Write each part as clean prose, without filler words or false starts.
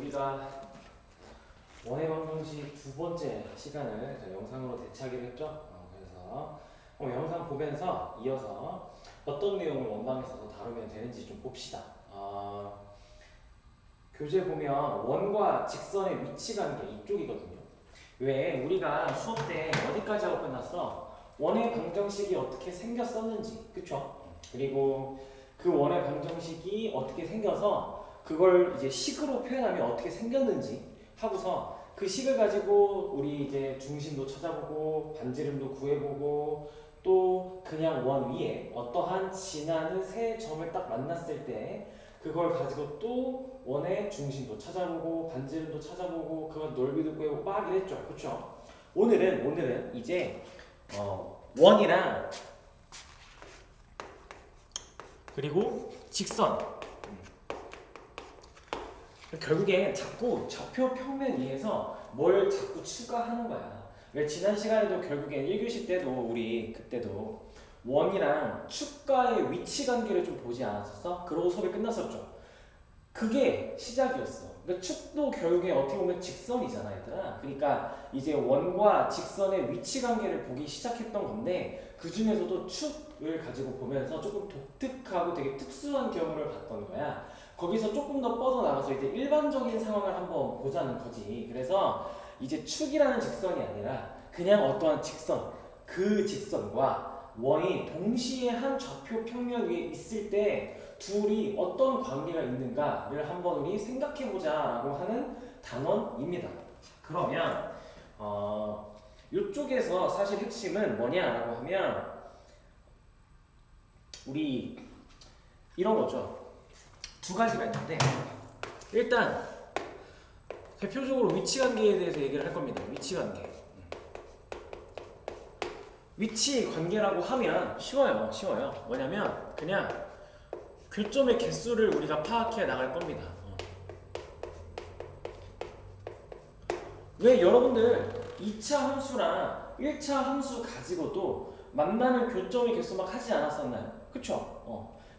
우리가 원의 방정식 두 번째 시간을 영상으로 대체하기로 했죠. 그래서 영상 보면서 이어서 어떤 내용을 원방에서 다루면 되는지 좀 봅시다. 교재 보면 원과 직선의 위치 관계 이쪽이거든요. 왜 우리가 수업 때 어디까지 하고 끝났어? 원의 방정식이 어떻게 생겼었는지, 그쵸? 그리고 그 원의 방정식이 어떻게 생겨서 그걸 이제 식으로 표현하면 어떻게 생겼는지 하고서 그 식을 가지고 우리 이제 중심도 찾아보고 반지름도 구해보고 또 그냥 원 위에 어떠한 지나는 세 점을 딱 만났을 때 그걸 가지고 또 원의 중심도 찾아보고 반지름도 찾아보고 그건 넓이도 구해보고 막 이랬죠. 그쵸? 오늘은 이제 원이랑 그리고 직선 결국엔 자꾸 좌표 평면 위에서 뭘 자꾸 추가하는 거야. 지난 시간에도 결국엔 1교시 때도 우리 그때도 원이랑 축과의 위치 관계를 좀 보지 않았었어? 그러고 수업이 끝났었죠. 그게 시작이었어. 그러니까 축도 결국에 어떻게 보면 직선이잖아, 얘들아. 그러니까 이제 원과 직선의 위치 관계를 보기 시작했던 건데 그 중에서도 축을 가지고 보면서 조금 독특하고 되게 특수한 경우를 봤던 거야. 거기서 조금 더 뻗어나가서 이제 일반적인 상황을 한번 보자는 거지. 그래서 이제 축이라는 직선이 아니라 그냥 어떠한 직선, 그 직선과 원이 동시에 한 좌표 평면 위에 있을 때 둘이 어떤 관계가 있는가를 한번 우리 생각해보자 라고 하는 단원입니다. 그러면 이쪽에서 사실 핵심은 뭐냐라고 하면 우리 이런 거죠. 두 가지가 있는데 일단 대표적으로 위치 관계에 대해서 얘기를 할 겁니다. 위치 관계. 위치 관계라고 하면 쉬워요. 뭐냐면 그냥 교점의 개수를 우리가 파악해 나갈 겁니다. 왜 여러분들 2차 함수랑 1차 함수 가지고도 만나는 교점의 개수 막 하지 않았었나요? 그쵸?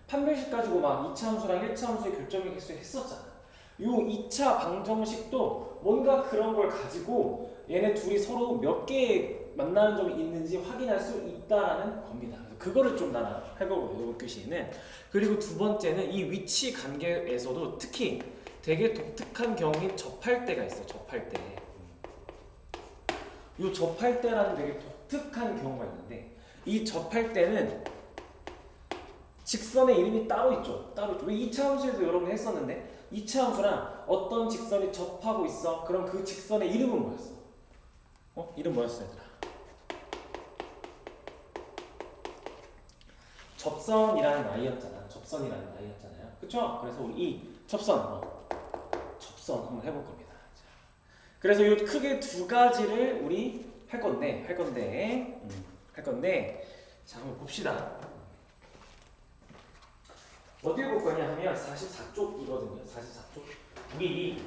판별식 가지고 막 2차 함수랑 1차 함수의 교점의 개수 했었잖아. 요 2차 방정식도 뭔가 그런 걸 가지고 얘네 둘이 서로 몇 개 만나는 점이 있는지 확인할 수 있다라는 겁니다. 그거를 좀 나눠 할 거고요, 이번 교시는. 그리고 두 번째는 이 위치 관계에서도 특히 되게 독특한 경우인 접할 때가 있어. 접할 때. 이 접할 때라는 되게 독특한 경우가 있는데 이 접할 때는 직선의 이름이 따로 있죠. 왜 2차 함수에도 여러분 했었는데 2차 함수랑 어떤 직선이 접하고 있어. 그럼 그 직선의 이름은 뭐였어? 이름 뭐였어, 얘들아? 접선이라는 아이였잖아요. 그쵸? 그래서 우리 이 접선 한번 해볼 겁니다. 그래서 이 크게 두 가지를 우리 할 건데 자, 한번 봅시다. 어디에 볼 거냐 하면 44쪽이거든요. 44쪽. 우리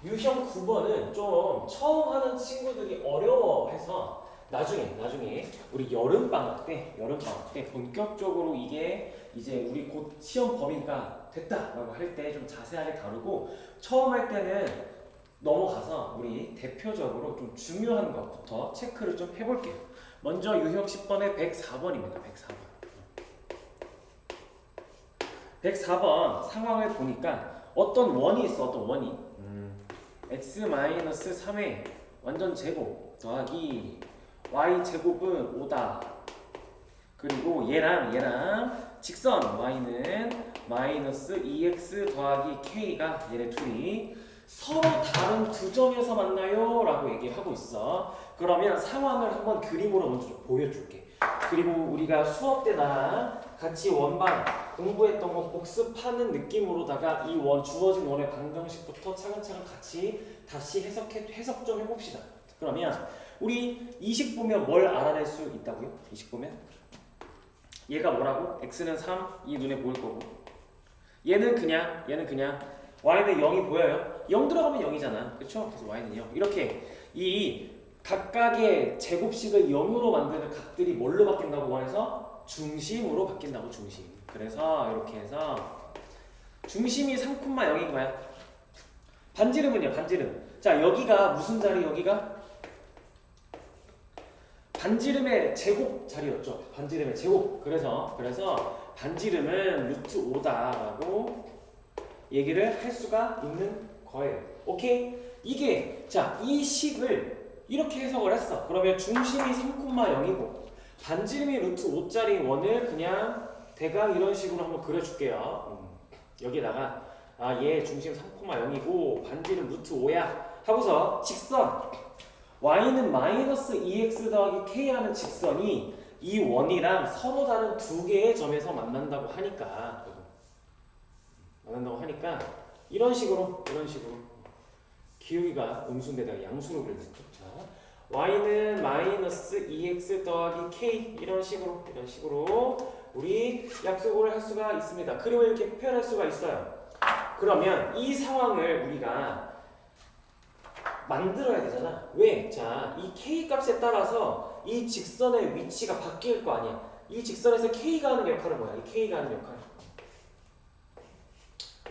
유형 9번은 좀 처음 하는 친구들이 어려워해서 나중에 우리 여름방학 때 본격적으로 이게 이제 우리 곧 시험 범위가 됐다라고 할 때 좀 자세하게 다루고 처음 할 때는 넘어가서 우리 대표적으로 좀 중요한 것부터 체크를 좀 해볼게요. 먼저 유형 10번의 104번입니다. 104번 상황을 보니까 어떤 원이 있어. x-3의 완전 제곱 더하기 y제곱은 5다. 그리고 얘랑 직선 y는 마이너스 2x 더하기 k가 얘네 둘이 서로 다른 두 점에서 만나요 라고 얘기하고 있어. 그러면 상황을 한번 그림으로 먼저 좀 보여줄게. 그리고 우리가 수업 때 나랑 같이 원방 공부했던 거 복습하는 느낌으로다가 이 주어진 원의 방정식부터 차근차근 같이 다시 해석 좀 해봅시다. 그러면 우리 이 식 보면 뭘 알아낼 수 있다고요? 이 식 보면 얘가 뭐라고? x는 3, 이 눈에 보일 거고 얘는 그냥 y는 0이 보여요? 0 들어가면 0이잖아. 그쵸? 그래서 y는 0. 이렇게 이 각각의 제곱식을 0으로 만드는 각들이 뭘로 바뀐다고 원해서? 중심으로 바뀐다고, 중심. 그래서 이렇게 해서 중심이 3,0인 거야. 반지름은요, 반지름. 자, 여기가 무슨 자리, 여기가? 반지름의 제곱 자리였죠. 반지름의 제곱. 그래서 반지름은 루트 5다라고 얘기를 할 수가 있는 거예요. 오케이? 이게, 자, 이 식을 이렇게 해석을 했어. 그러면 중심이 3,0이고 반지름이 루트 5짜리 원을 그냥 대강 이런 식으로 한번 그려줄게요. 여기다가 얘 중심 3,0이고 반지름 루트 5야 하고서 직선 y는 마이너스 2x 더하기 k라는 직선이 이 원이랑 서로 다른 두 개의 점에서 만난다고 하니까 이런 식으로 기울기가 음수인데다가 양수로 그려졌죠. 자, y는 마이너스 2x 더하기 k 이런 식으로 우리 약속을 할 수가 있습니다. 그림을 이렇게 표현할 수가 있어요. 그러면 이 상황을 우리가 만들어야 되잖아. 왜? 자, 이 k 값에 따라서 이 직선의 위치가 바뀔 거 아니야. 이 직선에서 k가 하는 역할은 뭐야? 이 k가 하는 역할.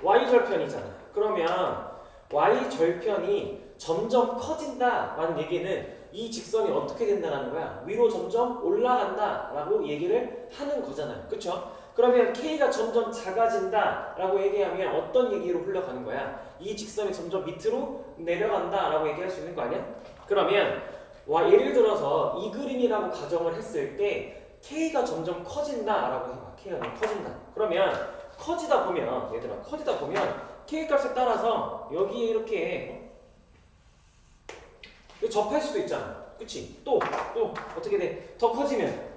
y절편이잖아. 그러면 y절편이 점점 커진다라는 얘기는 이 직선이 어떻게 된다는 거야? 위로 점점 올라간다라고 얘기를 하는 거잖아요. 그쵸? 그러면 k가 점점 작아진다라고 얘기하면 어떤 얘기로 흘러가는 거야? 이 직선이 점점 밑으로 내려간다라고 얘기할 수 있는 거 아니야? 그러면 예를 들어서 이 그림이라고 가정을 했을 때 k가 점점 커진다라고 해봐. k가 점점 커진다. 그러면 커지다 보면 얘들아 커지다 보면 k 값에 따라서 여기에 이렇게 접할 수도 있잖아. 그치? 또 어떻게 돼? 더 커지면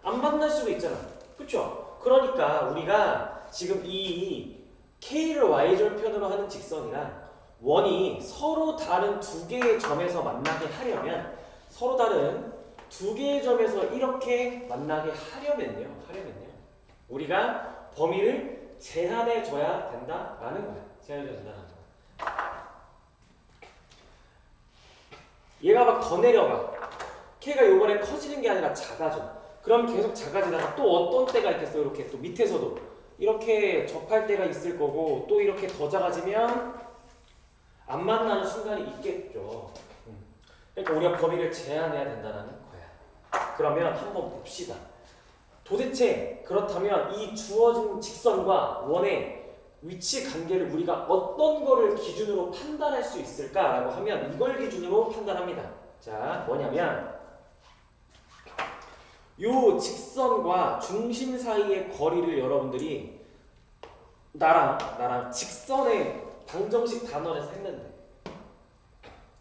안 만날 수도 있잖아. 그쵸? 그러니까 우리가 지금 이 k를 y절편으로 하는 직선이랑 원이 서로 다른 두 개의 점에서 만나게 하려면 서로 다른 두 개의 점에서 이렇게 만나게 하려면요 우리가 범위를 제한해 줘야 된다라는 거야. 제한해 줘야 된다는 거야. 얘가 막 더 내려가. k가 요번에 커지는 게 아니라 작아져. 그럼 계속 작아지다가 또 어떤 때가 있겠어? 이렇게 또 밑에서도 이렇게 접할 때가 있을 거고 또 이렇게 더 작아지면 안 만나는 순간이 있겠죠. 그러니까 우리가 범위를 제한해야 된다는 거야. 그러면 한번 봅시다. 도대체 그렇다면 이 주어진 직선과 원의 위치 관계를 우리가 어떤 거를 기준으로 판단할 수 있을까라고 하면 이걸 기준으로 판단합니다. 자, 뭐냐면 요 직선과 중심 사이의 거리를 여러분들이 나랑 직선의 방정식 단원에서 했는데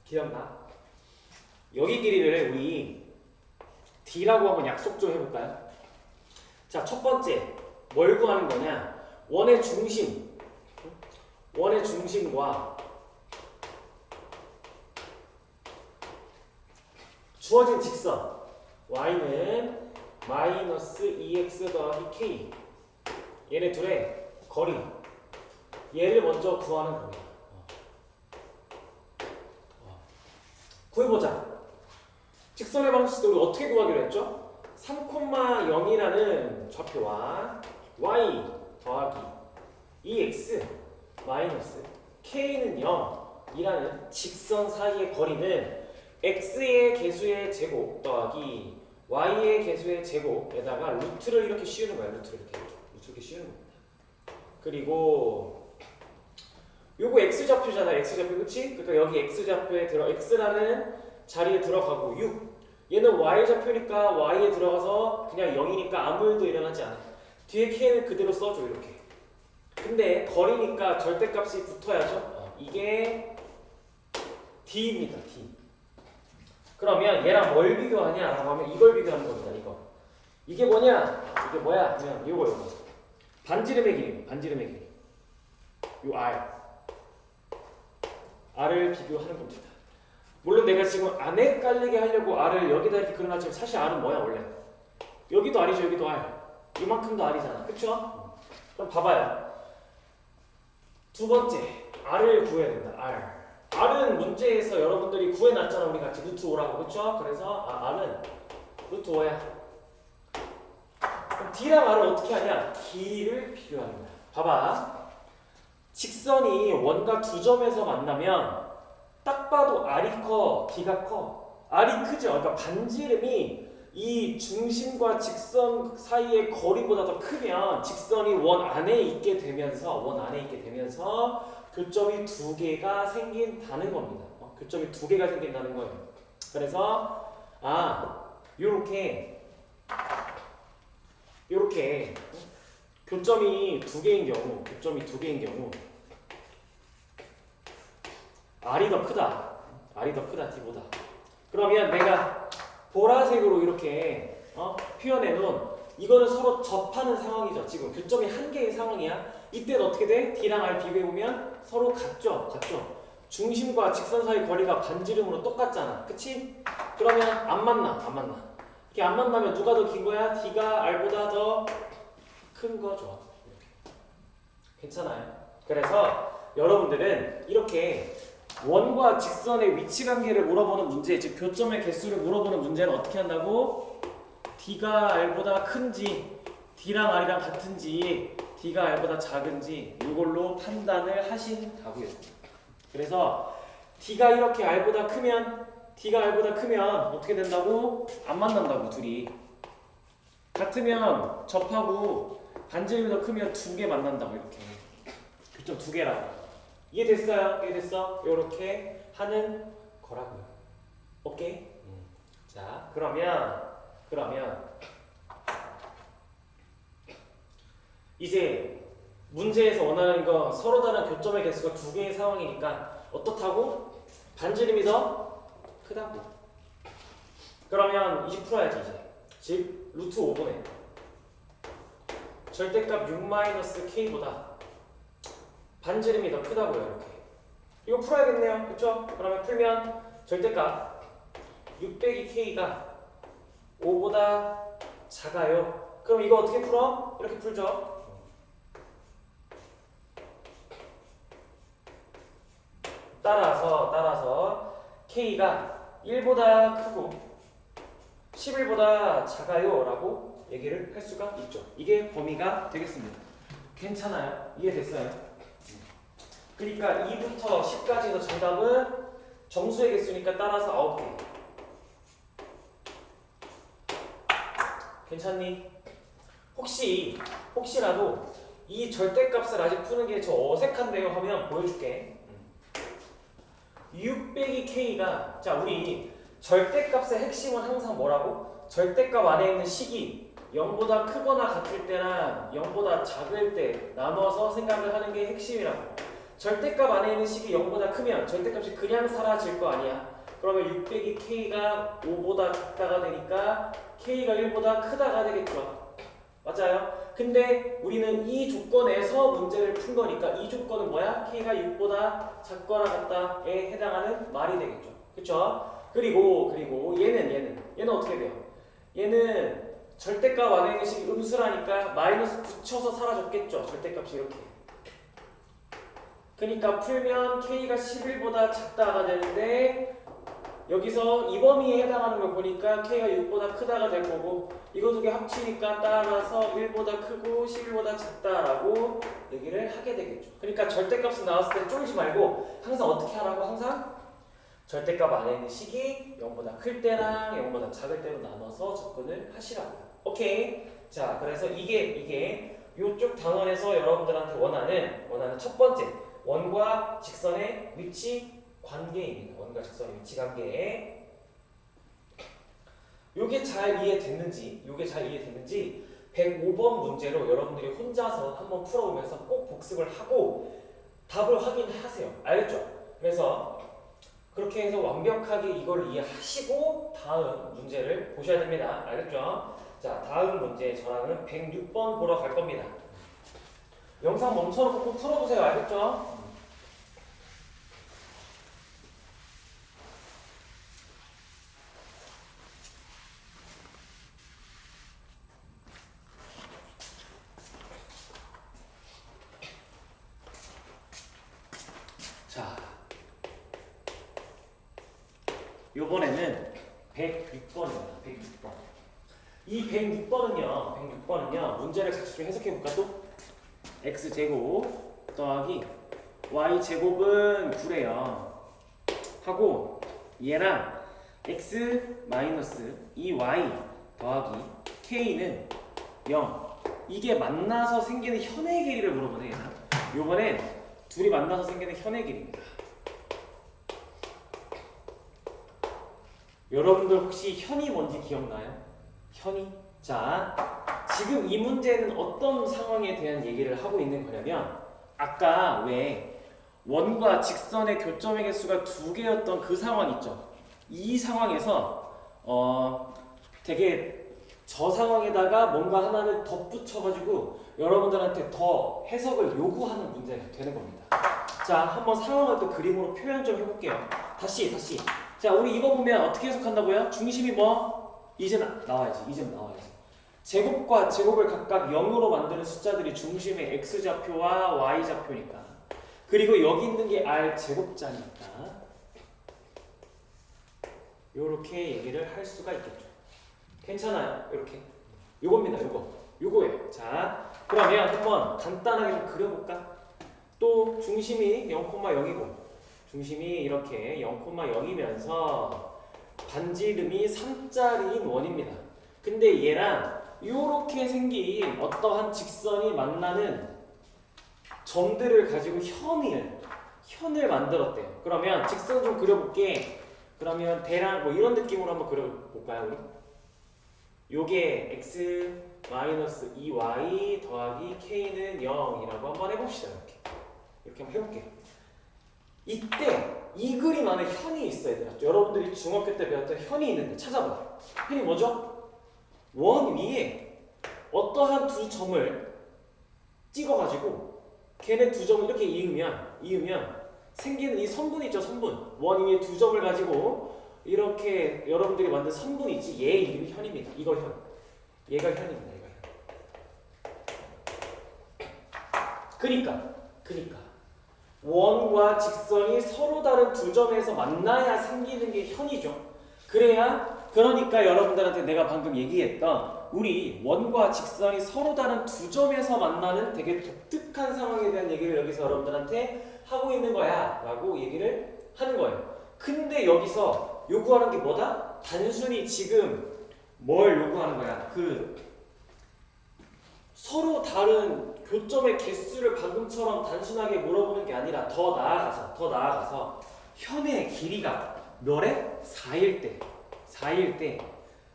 기억나? 여기 길이를 우리 D라고 한번 약속 좀 해볼까요? 자, 첫 번째 뭘 구하는 거냐? 원의 중심과 주어진 직선 y는 마이너스 2x 더하기 k 얘네 둘의 거리 얘를 먼저 구하는 겁니다. 구해보자. 직선의 방식도 우리 어떻게 구하기로 했죠? 3,0이라는 좌표와 y 더하기 2x 마이너스 k는 0이라는 직선 사이의 거리는 x의 개수의 제곱 더하기 y의 개수의 제곱에다가 루트를 이렇게 씌우는 거야. 루트를 이렇게 씌우는 겁니다. 그리고 요거 x좌표잖아. x좌표 그치? 그러니까 여기 x좌표에 x라는 자리에 들어가고 6 얘는 y좌표니까 y에 들어가서 그냥 0이니까 아무 일도 일어나지 않아. 뒤에 k는 그대로 써줘. 이렇게. 근데 거리니까 절대값이 붙어야죠. 이게 d입니다. d. 그러면 얘랑 뭘 비교하냐 라고 하면 이걸 비교하는 겁니다. 이게 뭐냐? 이게 뭐야? 그냥 요거 반지름의 길이 요 r을 비교하는 겁니다. 물론 내가 지금 안 헷갈리게 하려고 r을 여기다 이렇게 그려놨지만 사실 r은 뭐야 원래? 여기도 r이죠. 여기도 r. 이만큼도 r이잖아. 그쵸? 그럼 봐봐요. 두 번째 r을 구해야 된다. r은 문제에서 여러분들이 구해놨잖아. 우리 같이 루트 5라고. 그쵸? 그래서 r은 루트 5야. 그럼 d랑 r을 어떻게 하냐? 길이를 비교하는 거야. 봐봐. 직선이 원과 두 점에서 만나면 딱 봐도 R이 커, D가 커. R이 크죠. 그러니까 반지름이 이 중심과 직선 사이의 거리보다 더 크면 직선이 원 안에 있게 되면서 교점이 두 개가 생긴다는 겁니다. 교점이 두 개가 생긴다는 거예요. 그래서 요렇게 교점이 두 개인 경우 R이 더 크다. D보다. 그러면 내가 보라색으로 이렇게 표현해 놓은 이거는 서로 접하는 상황이죠. 지금 교점이 한 개의 상황이야. 이때는 어떻게 돼? D랑 R 비교해 보면 서로 같죠. 중심과 직선 사이 거리가 반지름으로 똑같잖아. 그치? 그러면 안 만나. 이렇게 안 만나면 누가 더 긴 거야? D가 R보다 더 큰 거죠. 괜찮아요? 그래서 여러분들은 이렇게 원과 직선의 위치 관계를 물어보는 문제, 즉 교점의 개수를 물어보는 문제는 어떻게 한다고? D가 R보다 큰지, D랑 R이랑 같은지, D가 R보다 작은지 이걸로 판단을 하신다고요. 그래서 D가 이렇게 R보다 크면 어떻게 된다고? 안 만난다고 둘이. 같으면 접하고 반지름이 더 크면 두 개 만난다고 이렇게. 교점 두 개라고. 이해됐어요? 이해됐어? 이렇게 하는 거라고요. 오케이? 자, 그러면 이제 문제에서 원하는 거 서로 다른 교점의 개수가 두 개의 상황이니까 어떻다고? 반지름이 더 크다고. 그러면 이제 풀어야지 이제. 즉 루트 5분의 절대값 6-k보다 반지름이 더 크다고요. 이렇게. 이거 풀어야겠네요. 그쵸? 그러면 풀면 절대값 6-k가 5보다 작아요. 그럼 이거 어떻게 풀어? 이렇게 풀죠. 따라서 k가 1보다 크고 11보다 작아요 라고 얘기를 할 수가 있죠. 이게 범위가 되겠습니다. 괜찮아요? 이해됐어요? 그러니까 2부터 10까지의 정답은 정수의 개수니까 따라서 9개. 괜찮니? 혹시라도 이 절대값을 아직 푸는 게 저 어색한데요 하면 보여줄게. 6-k가 자 우리 절대값의 핵심은 항상 뭐라고? 절대값 안에 있는 식이 0보다 크거나 같을 때나 0보다 작을 때 나눠서 생각을 하는 게 핵심이라고. 절대값 안에 있는 식이 0보다 크면 절대값이 그냥 사라질 거 아니야. 그러면 6-k가 5보다 작다가 되니까 k가 1보다 크다가 되겠죠. 맞아요? 근데 우리는 이 조건에서 문제를 푼 거니까 이 조건은 뭐야? k가 6보다 작거나 같다에 해당하는 말이 되겠죠. 그쵸? 그리고 얘는 어떻게 돼요? 얘는 절대값 안에 있는 식이 음수라니까 마이너스 붙여서 사라졌겠죠. 절대값이 이렇게. 그러니까 풀면 k가 11보다 작다가 되는데 여기서 이 범위에 해당하는 걸 보니까 k가 6보다 크다가 될 거고 이거 두 개 합치니까 따라서 1보다 크고 11보다 작다라고 얘기를 하게 되겠죠. 그러니까 절대값은 나왔을 때 쫄지 말고 항상 어떻게 하라고? 항상 절대값 안에 있는 식이 0보다 클 때랑 0보다 작을 때로 나눠서 접근을 하시라고요. 오케이? 자, 그래서 이게 이쪽 단원에서 여러분들한테 원하는 첫 번째 원과 직선의 위치 관계입니다. 원과 직선의 위치 관계. 요게 잘 이해됐는지 105번 문제로 여러분들이 혼자서 한번 풀어보면서 꼭 복습을 하고 답을 확인하세요. 알겠죠? 그래서 그렇게 해서 완벽하게 이걸 이해하시고 다음 문제를 보셔야 됩니다. 알겠죠? 자, 다음 문제 저랑은 106번 보러 갈 겁니다. 영상 멈춰놓고 꼭 풀어보세요. 알겠죠? 자, 요번에는 106번입니다. 106번. 이 106번은요, 문제를 같이 좀 해석해볼까 또? x제곱 더하기 y 제곱은 9래요. 하고 얘랑 x 마이너스 2y 더하기 k는 0. 이게 만나서 생기는 현의 길이를 물어보네. 얘는. 요번엔 둘이 만나서 생기는 현의 길이입니다. 여러분들 혹시 현이 뭔지 기억나요? 현이? 자, 지금 이 문제는 어떤 상황에 대한 얘기를 하고 있는 거냐면 아까 왜 원과 직선의 교점의 개수가 2개였던 그 상황 있죠? 이 상황에서 되게 저 상황에다가 뭔가 하나를 덧붙여가지고 여러분들한테 더 해석을 요구하는 문제가 되는 겁니다. 자, 한번 상황을 또 그림으로 표현 좀 해볼게요. 다시. 자, 우리 이거 보면 어떻게 해석한다고요? 중심이 뭐? 이제 나와야지. 제곱과 제곱을 각각 0으로 만드는 숫자들이 중심의 x좌표와 y좌표니까. 그리고 여기 있는 게 r 제곱자니까. 요렇게 얘기를 할 수가 있겠죠. 괜찮아요? 이렇게. 요겁니다. 요거예요. 자, 그러면 한번 간단하게 좀 그려볼까? 또 중심이 0,0이고 중심이 이렇게 0,0이면서 반지름이 3짜리인 원입니다. 근데 얘랑 이렇게 생긴 어떠한 직선이 만나는 점들을 가지고 현을 만들었대요. 그러면 직선 좀 그려볼게. 그러면 대략 뭐 이런 느낌으로 한번 그려볼까요, 우리? 요게 x 마이너스 2y 더하기 k는 0이라고 한번 해봅시다. 이렇게 한번 해볼게요. 이때 이 그림 안에 현이 있어, 얘들아. 여러분들이 중학교 때 배웠던 현이 있는데 찾아봐. 현이 뭐죠? 원 위에 어떠한 두 점을 찍어가지고 걔네 두 점을 이렇게 이으면 생기는 이 선분 있죠, 선분. 원 위에 두 점을 가지고 이렇게 여러분들이 만든 선분 있지. 얘 이름이 현입니다. 이거 현. 얘가 현입니다. 그니까 원과 직선이 서로 다른 두 점에서 만나야 생기는 게 현이죠. 그러니까 여러분들한테 내가 방금 얘기했던 우리 원과 직선이 서로 다른 두 점에서 만나는 되게 독특한 상황에 대한 얘기를 여기서 여러분들한테 하고 있는 거야 라고 얘기를 하는 거예요. 근데 여기서 요구하는 게 뭐다? 단순히 지금 뭘 요구하는 거야? 서로 다른 교점의 개수를 방금처럼 단순하게 물어보는 게 아니라 더 나아가서 현의 길이가 몇에? 4일 때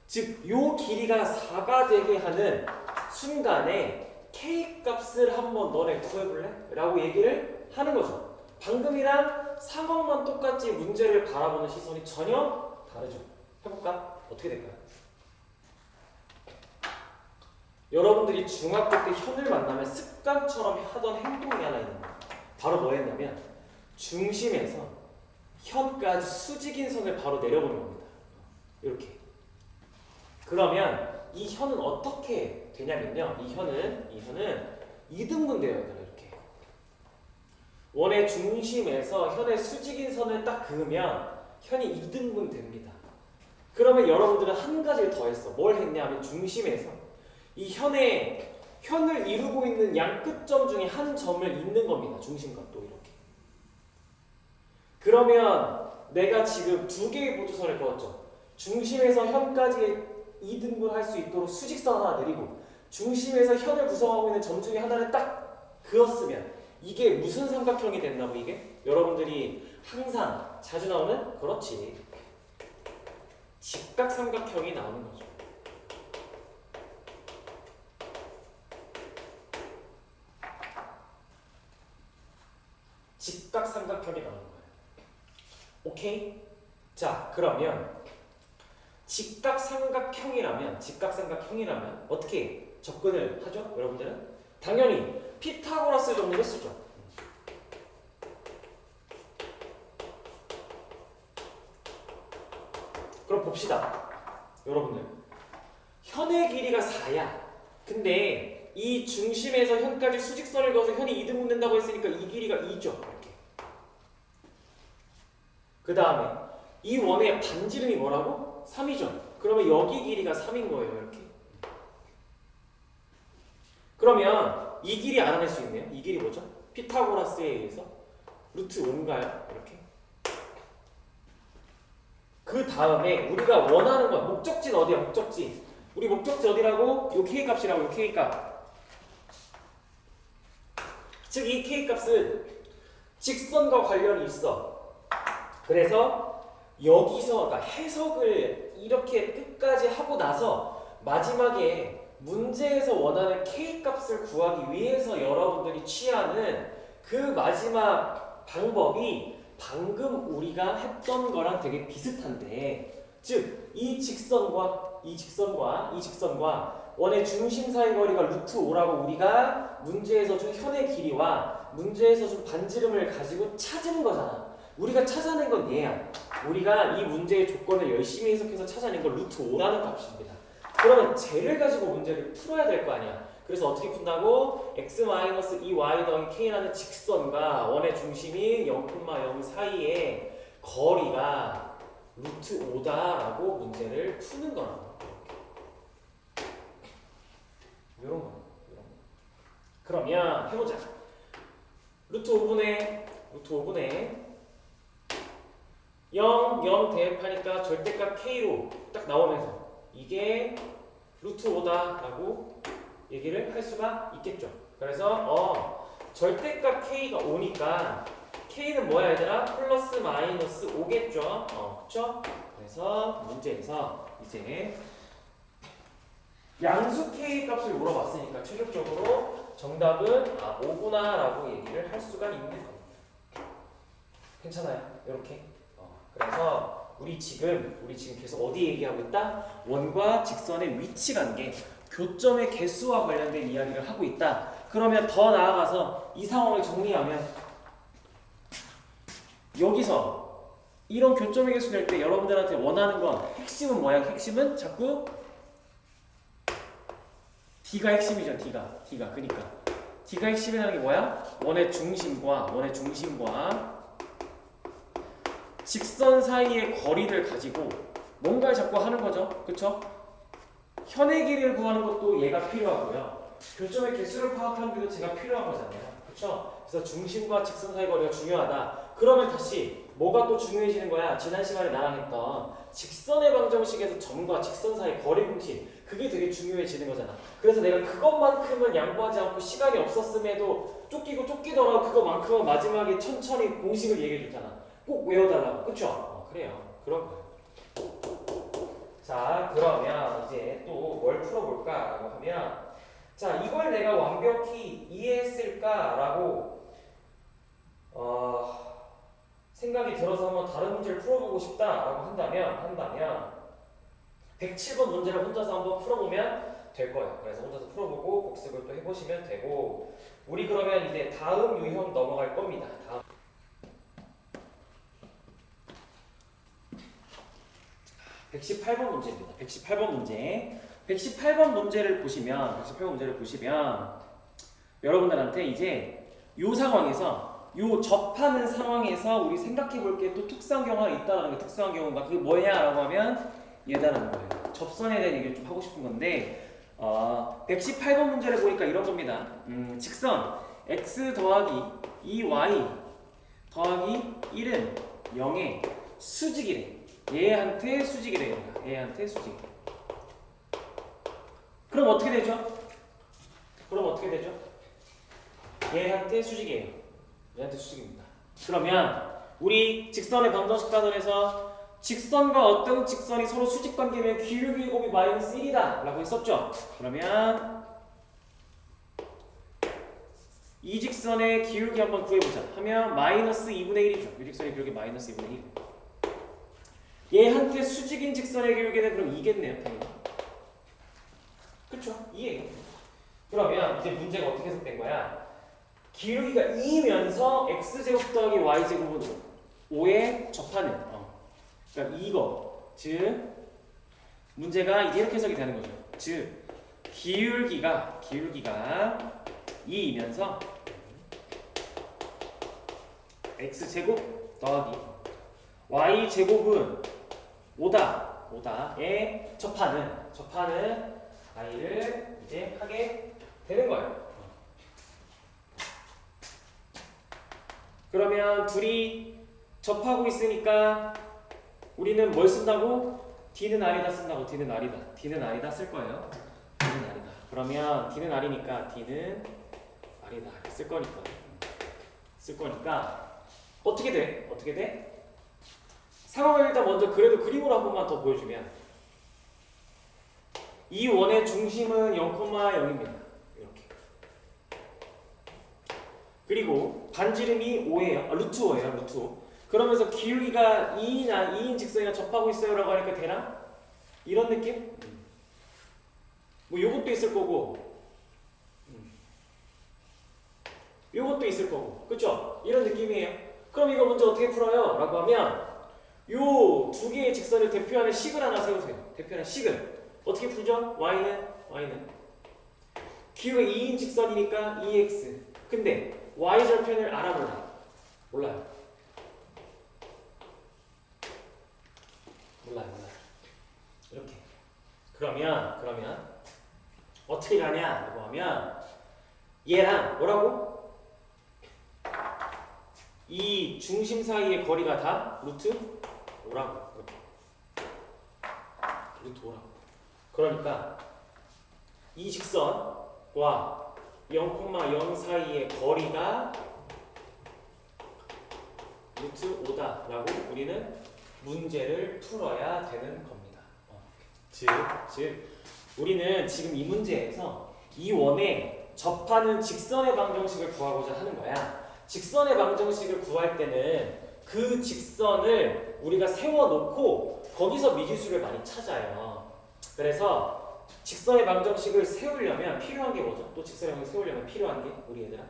즉 요 길이가 4가 되게 하는 순간에 k 값을 한번 너네 구해볼래? 라고 얘기를 하는 거죠. 방금이랑 상황만 똑같지 문제를 바라보는 시선이 전혀 다르죠. 해볼까? 어떻게 될까요? 여러분들이 중학교 때 현을 만나면 습관처럼 하던 행동이 하나 있는 거예요. 바로 뭐였냐면 중심에서 현까지 수직인 선을 바로 내려보는 겁니다. 이렇게. 그러면 이 현은 어떻게 되냐면요. 이 현은 2등분 돼요. 이렇게. 원의 중심에서 현의 수직인 선을 딱 그으면 현이 2등분 됩니다. 그러면 여러분들은 한 가지를 더 했어. 뭘 했냐면 중심에서 이 현을 이루고 있는 양 끝점 중에 한 점을 잇는 겁니다. 중심과 또 이렇게. 그러면 내가 지금 두 개의 보조선을 그었죠. 중심에서 현까지 2등분 할 수 있도록 수직선 하나 내리고 중심에서 현을 구성하고 있는 점 중에 하나를 딱 그었으면 이게 무슨 삼각형이 됐나고 이게? 여러분들이 항상 자주 나오는? 그렇지. 직각삼각형이 나오는 거죠. 직각삼각형이 나오는 거예요. 오케이? 자, 그러면 직각삼각형이라면 어떻게 접근을 하죠? 여러분들은? 당연히 피타고라스 정리를 쓰죠. 그럼 봅시다. 여러분들. 현의 길이가 4야. 근데 이 중심에서 현까지 수직선을 그어서 현이 2등분 된다고 했으니까 이 길이가 2죠. 이렇게. 그 다음에 이 원의 반지름이 뭐라고? 3이죠. 그러면 여기 길이가 3인 거예요. 이렇게. 그러면 이 길이 알아낼 수 있네요. 이 길이 뭐죠? 피타고라스에 의해서 루트 5인가요? 이렇게. 그 다음에 우리가 원하는 건 목적지는 어디야? 목적지. 우리 목적지 어디라고? 요 k 값이라고. 요 k 값. 즉 이 k 값은 직선과 관련이 있어. 그래서 여기서 그러니까 해석을 이렇게 끝까지 하고 나서 마지막에 문제에서 원하는 k 값을 구하기 위해서 여러분들이 취하는 그 마지막 방법이 방금 우리가 했던 거랑 되게 비슷한데, 즉 이 직선과 이 직선과 이 직선과 원의 중심 사이 거리가 루트 5라고 우리가 문제에서 준 현의 길이와 문제에서 준 반지름을 가지고 찾은 거잖아. 우리가 찾아낸 건 얘야. 우리가 이 문제의 조건을 열심히 해석해서 찾아낸 건 루트 5라는 값입니다. 그러면 쟤를 가지고 문제를 풀어야 될 거 아니야. 그래서 어떻게 푼다고? x-2y 더하기 k라는 직선과 원의 중심이 0,0 사이에 거리가 루트 5다라고 문제를 푸는 거라고. 이런 거. 그러면 해보자. 루트 5분의 0 대입하니까 절대값 k로 딱 나오면서 이게 루트 5다라고 얘기를 할 수가 있겠죠. 그래서 절대값 k가 5니까 k는 뭐야 얘들아? 플러스 마이너스 5겠죠. 그쵸? 그래서 문제에서 이제 양수 k 값을 물어봤으니까 최종적으로 정답은 5구나 라고 얘기를 할 수가 있는 겁니다. 괜찮아요? 이렇게. 그래서 우리 지금 계속 어디 얘기하고 있다? 원과 직선의 위치 관계, 교점의 개수와 관련된 이야기를 하고 있다. 그러면 더 나아가서 이 상황을 정리하면 여기서 이런 교점의 개수 낼 때 여러분들한테 원하는 건 핵심은 뭐야? 핵심은 자꾸 D가 핵심이죠. D가. 그러니까 D가 핵심이라는 게 뭐야? 원의 중심과 직선 사이의 거리를 가지고 뭔가를 자꾸 하는 거죠. 그쵸? 현의 길이를 구하는 것도 얘가 필요하고요. 교점의 개수를 파악하는 것도 제가 필요한 거잖아요. 그쵸? 그래서 중심과 직선 사이 거리가 중요하다. 그러면 다시 뭐가 또 중요해지는 거야? 지난 시간에 나랑 했던 직선의 방정식에서 점과 직선 사이 거리 공식, 그게 되게 중요해지는 거잖아. 그래서 내가 그것만큼은 양보하지 않고 시간이 없었음에도 쫓기더라도 그것만큼은 마지막에 천천히 공식을 얘기해 줬잖아. 꼭 외워달라고. 그쵸? 그래요. 그런 거예요. 자, 그러면 이제 또 뭘 풀어볼까라고 하면, 자, 이걸 내가 완벽히 이해했을까라고 생각이 들어서 한번 다른 문제를 풀어보고 싶다라고 한다면 107번 문제를 혼자서 한번 풀어보면 될 거예요. 그래서 혼자서 풀어보고 복습을 또 해보시면 되고, 우리 그러면 이제 다음 유형 넘어갈 겁니다. 다음 118번 문제입니다. 118번 문제를 보시면 여러분들한테 이제 요 상황에서 요 접하는 상황에서 우리 생각해 볼 게 또 특수한 경우가 있다라는 게 특수한 경우가 그게 뭐냐라고 하면 얘다라는 거예요. 접선에 대한 얘기를 좀 하고 싶은 건데 118번 문제를 보니까 이런 겁니다. 직선 x 더하기 2y 더하기 1은 0의 수직이래. 얘한테 수직이래요. 얘한테 수직. 그럼 어떻게 되죠? 얘한테 수직이에요. 얘한테 수직입니다. 그러면 우리 직선의 방정식 단원에서 직선과 어떤 직선이 서로 수직 관계면 기울기의 곱이 마이너스 1이다 라고 했었죠. 그러면 이 직선의 기울기 한번 구해보자 하면 마이너스 2분의 1이죠. 이 직선의 기울기 마이너스 2분의 1. 얘한테 수직인 직선의 기울기는 그럼 2겠네요. 당연히. 그쵸? 2예요. 그러면 이제 문제가 어떻게 해석된 거야? 기울기가 2면서 x제곱 더하기 y제곱은 5에 접하는 그러니까 이거 즉 문제가 이제 이렇게 해석이 되는 거죠. 즉 기울기가 2이면서 x제곱 더하기 y제곱은 5다에 접하는 i를 이제 하게 되는 거예요. 그러면 둘이 접하고 있으니까 우리는 뭘 쓴다고? D는 R이다 쓴다고. D는 R이다. D는 R이다 쓸 거예요. D는 R이다. 그러면 D는 R이니까 D는 R이다. 이렇게 쓸 거니까 어떻게 돼? 어떻게 돼? 상황을 일단 먼저 그래도 그림으로 한 번만 더 보여주면 이 원의 중심은 0,0입니다. 이렇게. 그리고 반지름이 5예요. 루트 5예요. 루트 5. 그러면서 기울기가 2인 직선이나 접하고 있어요 라고 하니까 되나? 이런 느낌? 뭐 요것도 있을 거고 요것도 있을 거고 그쵸? 이런 느낌이에요. 그럼 이거 먼저 어떻게 풀어요? 라고 하면 요 두 개의 직선을 대표하는 식을 하나 세우세요. 대표하는 식을 어떻게 풀죠? y는 기울기 2인 직선이니까 2x. 근데 y절편을 알아 몰라요. 이렇게. 그러면 어떻게 가냐라고 하면 얘랑 뭐라고? 이 중심 사이의 거리가 다 루트 5라고. 루트 5라고. 그러니까 이 직선과 0,0 사이의 거리가 루트 5다라고 우리는 문제를 풀어야 되는 겁니다. 즉 우리는 지금 이 문제에서 이 원에 접하는 직선의 방정식을 구하고자 하는 거야. 직선의 방정식을 구할 때는 그 직선을 우리가 세워놓고 거기서 미지수를 많이 찾아요. 그래서 직선의 방정식을 세우려면 필요한 게 뭐죠? 또 직선의 방정식을 세우려면 필요한 게 우리 얘들아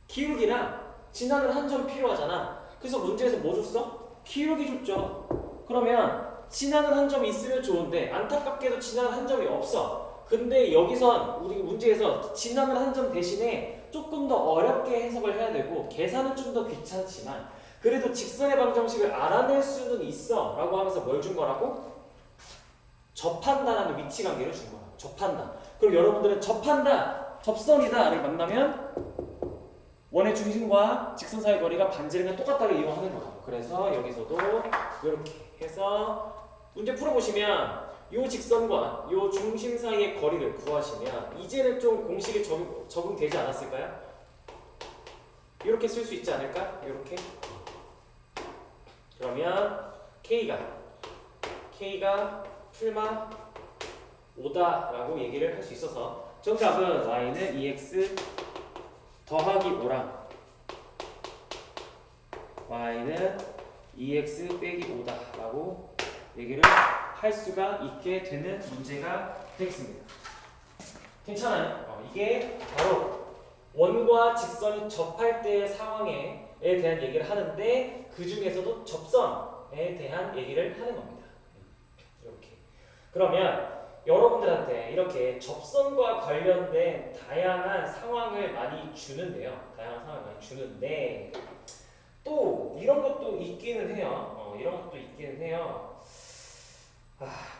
기울기랑 지나는 한 점 필요하잖아. 그래서 문제에서 뭐 줬어? 기울기 줬죠. 그러면 지나는 한 점이 있으면 좋은데 안타깝게도 지나는 한 점이 없어. 근데 여기서 우리 문제에서 지나는 한 점 대신에 조금 더 어렵게 해석을 해야 되고 계산은 좀 더 귀찮지만 그래도 직선의 방정식을 알아낼 수는 있어 라고 하면서 뭘 준 거라고? 접한다라는 위치관계를 준 거야. 접한다. 그럼 여러분들은 접한다, 접선이다를 만나면 원의 중심과 직선 사이 거리가 반지름과 똑같다를 이용하는 거예요. 그래서 여기서도 이렇게 해서 문제 풀어보시면 이 직선과 이 중심 사이의 거리를 구하시면 이제는 좀 공식이 적응되지 않았을까요? 이렇게 쓸 수 있지 않을까? 이렇게. 그러면 K가 풀마 5다라고 얘기를 할 수 있어서 정답은 y는 2x 더하기 5랑 y는 2x 빼기 5다라고 얘기를 할 수가 있게 되는 문제가 되겠습니다. 괜찮아요? 이게 바로 원과 직선이 접할 때의 상황에 대한 얘기를 하는데 그 중에서도 접선에 대한 얘기를 하는 겁니다. 이렇게. 그러면 여러분들한테 이렇게 접선과 관련된 다양한 상황을 많이 주는데요. 또 이런 것도 있기는 해요.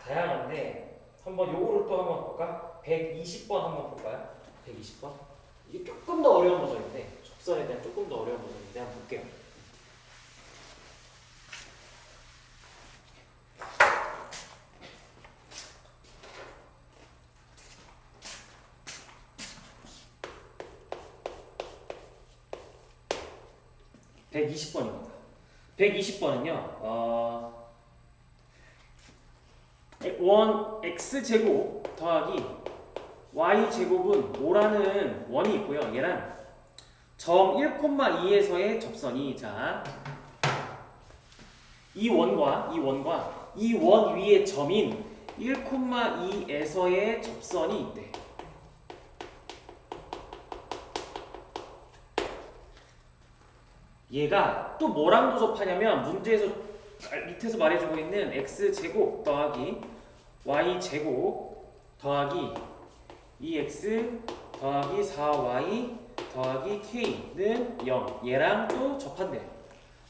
다양한데 한번 요거를 또 한번 볼까? 120번 한번 볼까요? 120번? 이게 조금 더 어려운 버전인데 접선에 대한 조금 더 어려운 버전인데 한번 볼게요. (120번입니다) 120번은요 원 x제곱 더하기 y제곱은 5라는 원이 있고요. 얘랑 점 1,2에서의 접선이 이 원과 이 원 위의 점인 1,2에서의 접선이 있대. 얘가 또 뭐랑도 접하냐면 문제에서 밑에서 말해주고 있는 x제곱 더하기 y제곱 더하기 2x 더하기 4y 더하기 k는 0 얘랑 또 접한대.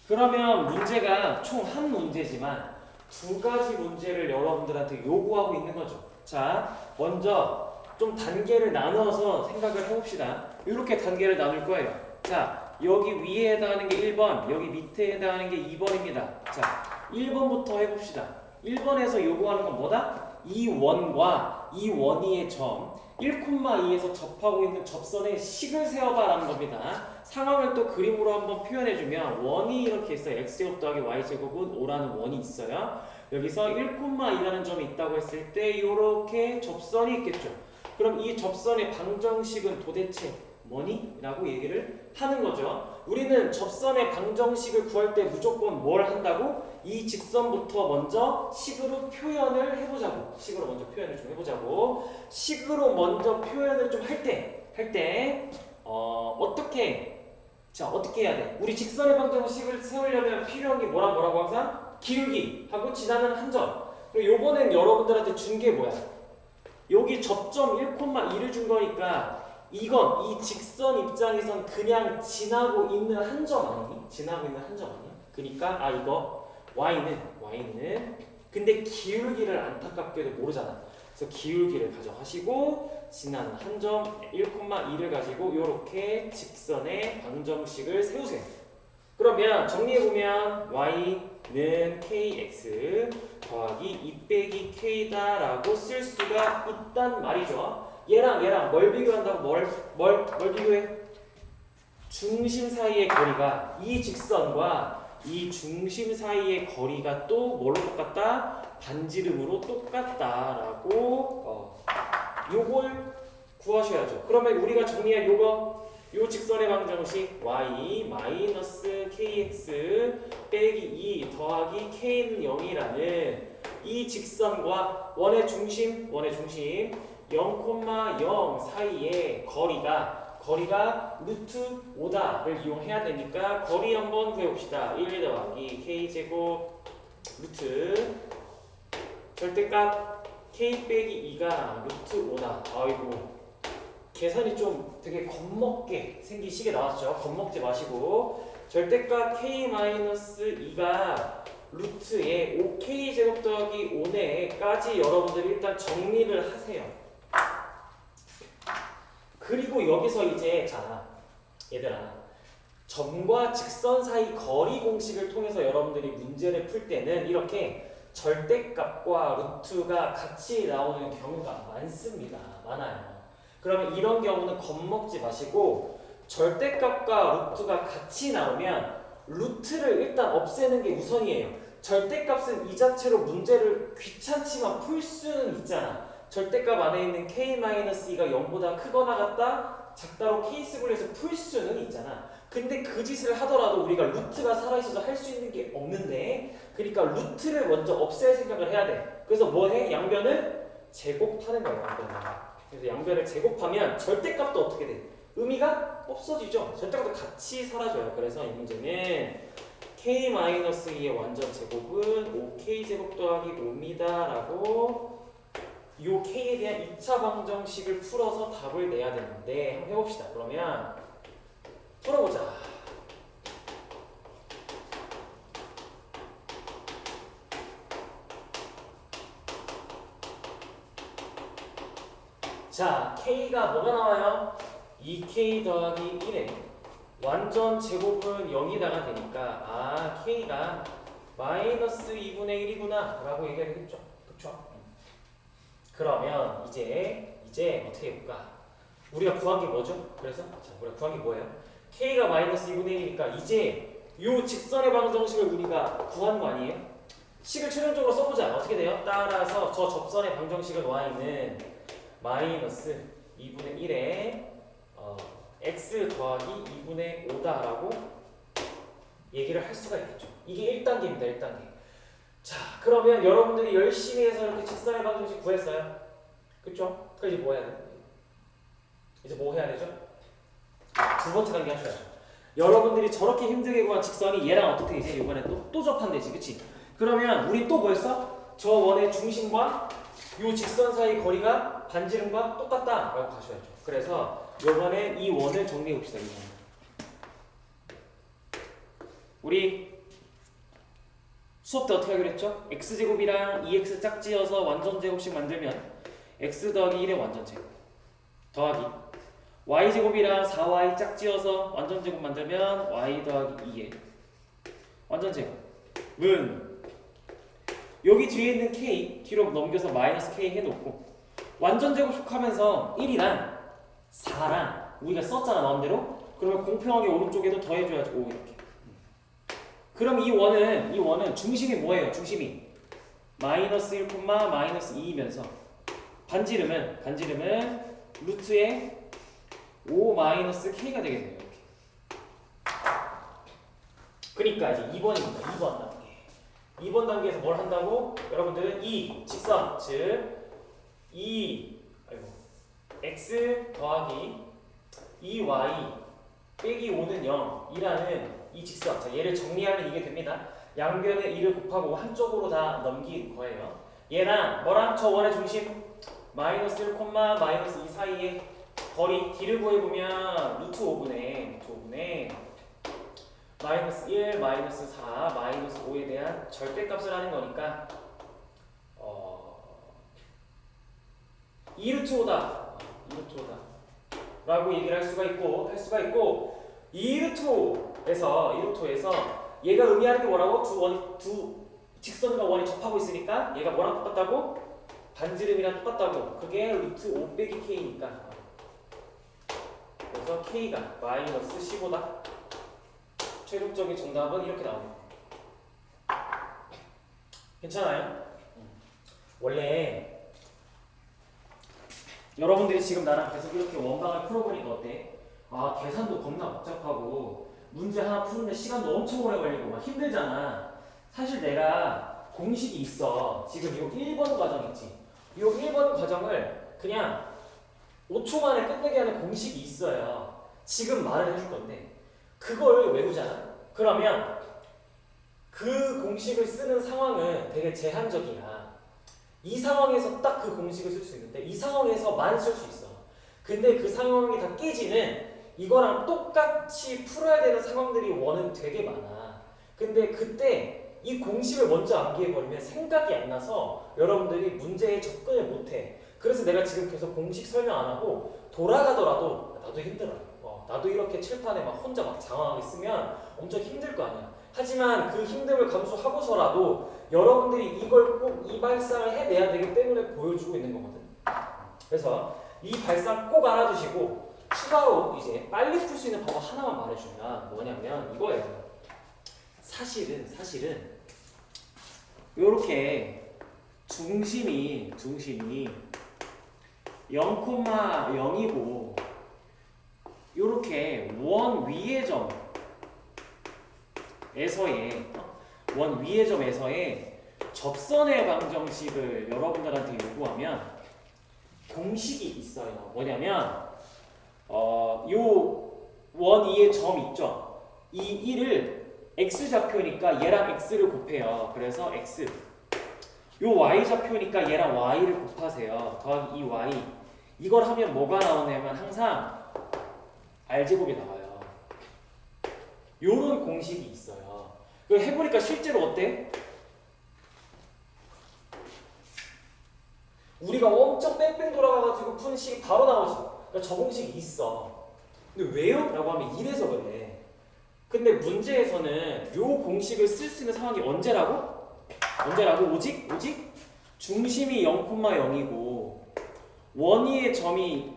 그러면 문제가 총 한 문제지만 두 가지 문제를 여러분들한테 요구하고 있는 거죠. 자, 먼저 좀 단계를 나눠서 생각을 해봅시다. 이렇게 단계를 나눌 거예요. 자, 여기 위에 해당하는 게 1번, 여기 밑에 해당하는 게 2번입니다. 자, 1번부터 해봅시다. 1번에서 요구하는 건 뭐다? 이 원과 이 원위의 점 1,2에서 접하고 있는 접선의 식을 세워봐라는 겁니다. 상황을 또 그림으로 한번 표현해주면 원이 이렇게 있어요. x제곱 더하기 y제곱은 5라는 원이 있어요. 여기서 1,2라는 점이 있다고 했을 때 이렇게 접선이 있겠죠. 그럼 이 접선의 방정식은 도대체 뭐니? 라고 얘기를 하는 거죠. 우리는 접선의 방정식을 구할 때 무조건 뭘 한다고? 이 직선부터 먼저 식으로 표현을 해보자고. 식으로 먼저 표현을 좀 해보자고. 식으로 먼저 표현을 좀 할 때 어떻게 해야 돼? 우리 직선의 방정식을 세우려면 필요한 게 뭐라고 항상? 기울기 하고 지나는 한 점. 요번엔 여러분들한테 준 게 뭐야? 여기 접점 1,2를 준 거니까 이건 이 직선 입장에선 그냥 지나고 있는 한 점 아니니? 지나고 있는 한 점 아니야? 그러니까 이거 y는 근데 기울기를 안타깝게도 모르잖아. 그래서 기울기를 가져가시고 지나는 한 점 1,2를 가지고 이렇게 직선의 방정식을 세우세요. 그러면 정리해보면 y는 kx 더하기 2 빼기 k다 라고 쓸 수가 있단 말이죠. 얘랑 뭘 비교한다고? 뭘 비교해? 중심 사이의 거리가 이 직선과 이 중심 사이의 거리가 또 뭘로 똑같다? 반지름으로 똑같다라고 요걸 구하셔야죠. 그러면 우리가 정리한 요 직선의 방정식 y 마이너스 kx 빼기 2 더하기 k는 0이라는 이 직선과 원의 중심 0,0 사이의 거리가 루트 5다를 이용해야 되니까 거리 한번 구해봅시다. 1 더하기 k제곱 루트 절대값 k 빼기 2가 루트 5다. 아이고 계산이 좀 되게 겁먹게 생기시게 나왔죠. 겁먹지 마시고 절대값 k-2가 루트에 5k제곱 더하기 5네까지 여러분들이 일단 정리를 하세요. 그리고 여기서 이제 자 얘들아 점과 직선 사이 거리 공식을 통해서 여러분들이 문제를 풀 때는 이렇게 절대값과 루트가 같이 나오는 경우가 많아요. 그러면 이런 경우는 겁먹지 마시고 절대값과 루트가 같이 나오면 루트를 일단 없애는 게 우선이에요. 절대값은 이 자체로 문제를 귀찮지만 풀 수는 있잖아. 절대값 안에 있는 k-2가 0보다 크거나 같다? 작다로 케이스 분리해서 풀 수는 있잖아. 근데 그 짓을 하더라도 우리가 루트가 살아있어서 할 수 있는 게 없는데 그러니까 루트를 먼저 없앨 생각을 해야 돼. 그래서 뭐 해? 양변을 제곱하는 거야. 그래서 양변을 제곱하면 절대값도 어떻게 돼? 의미가 없어지죠. 절대값도 같이 사라져요. 그래서 이 문제는 k-2의 완전 제곱은 5k제곱 더하기 5입니다 라고 요 k에 대한 2차 방정식을 풀어서 답을 내야 되는데 한번 해봅시다. 그러면 풀어보자. 자, k가 뭐가 나와요? 2k 더하기 1에 완전 제곱은 0이다가 되니까 k가 마이너스 2분의 1이구나 라고 얘기가 되겠죠. 그쵸? 그러면 이제 어떻게 해볼까? 우리가 구한 게 뭐죠? 그래서 우리가 구한 게 뭐예요? k가 마이너스 2분의 1이니까 이제 이 직선의 방정식을 우리가 구한 거 아니에요? 식을 최종적으로 써보자. 어떻게 돼요? 따라서 저 접선의 방정식은 y는 마이너스 2분의 1에 x 더하기 2분의 5다라고 얘기를 할 수가 있겠죠. 이게 1단계입니다. 1단계. 자, 그러면 여러분들이 열심히 해서 이렇게 직선의 방정식 구했어요. 그쵸? 그럼 이제 뭐 해야 돼? 이제 뭐 해야 되죠? 두 번째 단계 하셔야죠. 여러분들이 저렇게 힘들게 구한 직선이 얘랑 어떻게 되지? 이번에 또 접한대지. 그치? 그러면 우리 또 뭐였어? 저 원의 중심과 이 직선 사이 거리가 반지름과 똑같다 라고 가셔야죠. 그래서 이번에 이 원을 정리해 봅시다. 이 원. 우리 수업 때 어떻게 하기로 했죠? x제곱이랑 2x 짝지어서 완전 제곱식 만들면 x 더하기 1의 완전 제곱 더하기 y제곱이랑 4y 짝지어서 완전제곱 만들면 y 더하기 2에 완전제곱은 여기 뒤에 있는 k 뒤로 넘겨서 마이너스 k 해놓고 완전제곱 속하면서 1이랑 4랑 우리가 썼잖아 마음대로. 그러면 공평하게 오른쪽에도 더해줘야지. 오 이렇게. 그럼 이 원은 중심이 뭐예요? 중심이 마이너스 1, 마이너스 2이면서 반지름은 루트에 5 마이너스 k가 되겠네요. 이렇게. 그러니까 이제 2번입니다. 2번 단계. 2번 단계에서 뭘 한다고? 여러분들은 이 직선 즉 x 더하기 2y 빼기 5는 0이라는 이 직선. 자, 얘를 정리하면 이게 됩니다. 양변에 2를 곱하고 한쪽으로 다 넘긴 거예요. 얘랑 뭐랑 저 원의 중심 마이너스 1, 마이너스 2 사이에 거리 d를 구해보면 루트 5분의 마이너스 1, 마이너스 4, 마이너스 5에 대한 절대값을 하는 거니까 2루트 5다. 2루트 5다. 라고 얘기를 할 수가 있고 2루트에서 얘가 의미하는 게 뭐라고? 두 직선과 원이 접하고 있으니까 얘가 뭐랑 똑같다고? 반지름이랑 똑같다고. 그게 루트 5 빼기 k니까 그래서 k가 마이너스 15다. 최종적인 정답은 이렇게 나옵니다. 괜찮아요? 원래 여러분들이 지금 나랑 계속 이렇게 원방을 풀어보니까 어때? 아 계산도 겁나 복잡하고 문제 하나 푸는데 시간도 엄청 오래 걸리고 막 힘들잖아. 사실 내가 공식이 있어. 지금 요 1번 과정 있지? 요 1번 과정을 그냥 5초 만에 끝내게 하는 공식이 있어요. 지금 말을 해줄 건데 그걸 외우잖아. 그러면 그 공식을 쓰는 상황은 되게 제한적이야. 이 상황에서 딱 그 공식을 쓸 수 있는데 이 상황에서만 쓸 수 있어. 근데 그 상황이 다 깨지는 이거랑 똑같이 풀어야 되는 상황들이 원은 되게 많아. 근데 그때 이 공식을 먼저 암기해버리면 생각이 안 나서 여러분들이 문제에 접근을 못해. 그래서 내가 지금 계속 공식 설명 안 하고 돌아가더라도 나도 힘들어. 나도 이렇게 칠판에 막 혼자 막 장황하게 쓰면 엄청 힘들 거 아니야. 하지만 그 힘듦을 감수하고서라도 여러분들이 이걸 꼭 이 발상을 해내야 되기 때문에 보여주고 있는 거거든. 그래서 이 발상 꼭 알아두시고 추가로 이제 빨리 풀 수 있는 방법 하나만 말해주면 뭐냐면 이거예요. 사실은 요렇게 중심이 0,0이고 요렇게 원 위의 점에서의 접선의 방정식을 여러분들한테 요구하면 공식이 있어요. 뭐냐면 요 원 위의 점 있죠? 이 1을 x좌표니까 얘랑 x를 곱해요. 그래서 x. 요 y좌표니까 얘랑 y를 곱하세요. 더하기 2y. 이걸 하면 뭐가 나오냐면 항상 r제곱이 나와요. 요런 공식이 있어요. 그걸 해보니까 실제로 어때? 우리가 엄청 뺑뺑 돌아가가지고 푸는 식이 바로 나오지. 그러니까 저 공식이 있어. 근데 왜요? 라고 하면 이래서 그래. 근데 문제에서는 요 공식을 쓸 수 있는 상황이 언제라고? 오직 중심이 0,0이고 원위의 점이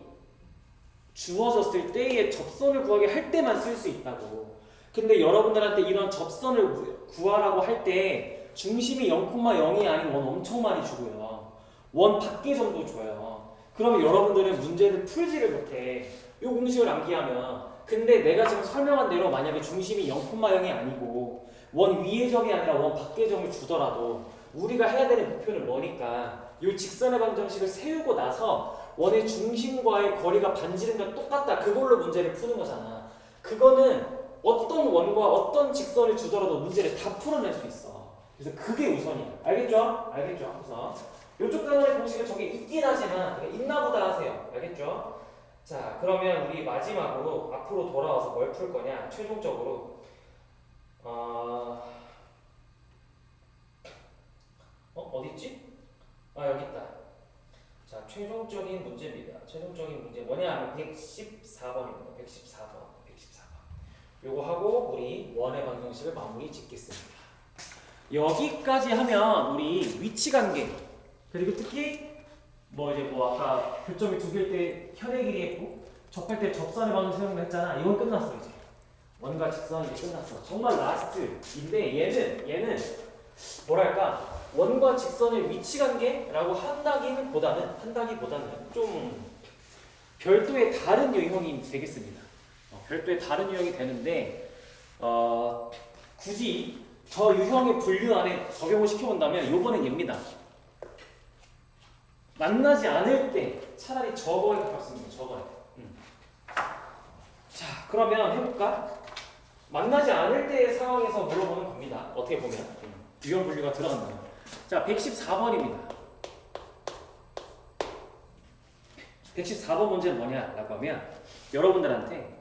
주어졌을 때의 접선을 구하게 할 때만 쓸 수 있다고. 근데 여러분들한테 이런 접선을 구하라고 할 때 중심이 0,0이 아닌 원 엄청 많이 주고요. 원 밖의 점도 줘요. 그러면 여러분들은 문제를 풀지를 못해. 이 공식을 암기하면. 근데 내가 지금 설명한 대로 만약에 중심이 0,0이 아니고 원 위의 점이 아니라 원 밖의 점을 주더라도 우리가 해야 되는 목표는 뭐니까 이 직선의 방정식을 세우고 나서 원의 중심과의 거리가 반지름과 똑같다. 그걸로 문제를 푸는 거잖아. 그거는 어떤 원과 어떤 직선을 주더라도 문제를 다 풀어낼 수 있어. 그래서 그게 우선이야. 알겠죠? 그래서 이쪽 단원의 공식은 저기 있긴 하지만 있나 보다 하세요. 알겠죠? 자, 그러면 우리 마지막으로 앞으로 돌아와서 뭘 풀 거냐? 최종적으로 어디 있지? 여기 있다. 자, 최종적인 문제입니다. 최종적인 문제 뭐냐? 114번입니다. 114번. 요거 하고 우리 원의 방정식을 마무리 짓겠습니다. 여기까지 하면 우리 위치 관계 그리고 특히 아까 교점이 두 개일 때 현의 길이 했고 접할 때 접선의 방정식 사용을 했잖아. 이건 끝났어 이제. 원과 직선이 끝났어. 정말 라스트인데 얘는 뭐랄까 원과 직선의 위치 관계라고 한다기보다는 좀 별도의 다른 유형이 되겠습니다. 별도의 다른 유형이 되는데 굳이 저 유형의 분류 안에 적용을 시켜본다면 요거는 얘입니다. 만나지 않을 때 차라리 저거에 가깝습니다. 저거에. 자, 그러면 해볼까? 만나지 않을 때의 상황에서 물어보는 겁니다. 어떻게 보면 유형 분류가 들어간다. 자, 114번입니다. 114번 문제는 뭐냐라고 하면 여러분들한테